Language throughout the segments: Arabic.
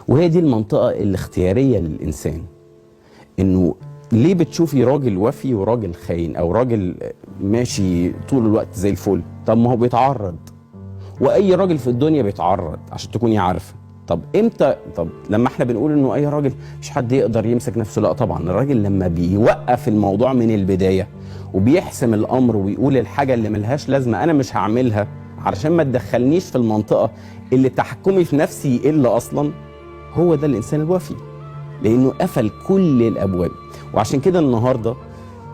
وهي دي المنطقة الاختيارية للإنسان. إنه ليه بتشوفي راجل وفي وراجل خاين، أو راجل ماشي طول الوقت زي الفل؟ طب ما هو بيتعرض، وأي راجل في الدنيا بيتعرض عشان تكوني عارفة. طب امتى؟ طب لما احنا بنقول انه اي راجل مش حد يقدر يمسك نفسه، لا طبعا الراجل لما بيوقف الموضوع من البداية وبيحسم الامر ويقول الحاجة اللي ملهاش لازمة انا مش هعملها علشان ما تدخلنيش في المنطقة اللي تحكمي في نفسي الا اصلا، هو ده الانسان الوفي، لانه قفل كل الابواب. وعشان كده النهارده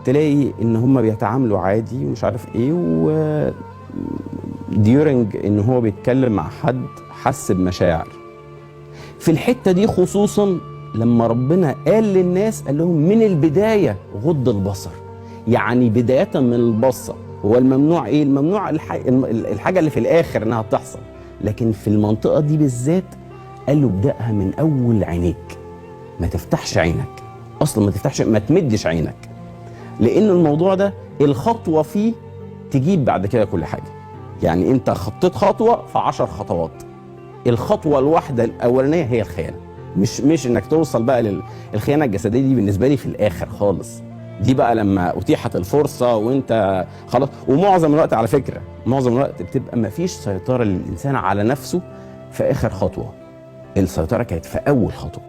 تلاقي ان هم بيتعاملوا عادي ومش عارف ايه، و ديورنج ان هو بيتكلم مع حد حس بمشاعر في الحته دي، خصوصا لما ربنا قال للناس، قال لهم من البدايه غض البصر. يعني بدايه من البصه. هو الممنوع ايه؟ الممنوع الحاجه اللي في الاخر انها بتحصل، لكن في المنطقه دي بالذات قال له ابداها من اول عينيك، ما تفتحش عينك اصلا، ما تفتحش، ما تمدش عينك، لان الموضوع ده الخطوه فيه تجيب بعد كده كل حاجه. يعني انت خطيت خطوه في 10 خطوات، الخطوه الواحده الاولانيه هي الخيانه. مش انك توصل بقى للخيانه الجسديه، دي بالنسبه لي في الاخر خالص، دي بقى لما اتيحت الفرصه وانت خلاص. ومعظم الوقت على فكره، معظم الوقت بتبقى ما فيش سيطره للانسان على نفسه في اخر خطوه، السيطره كانت في اول خطوه.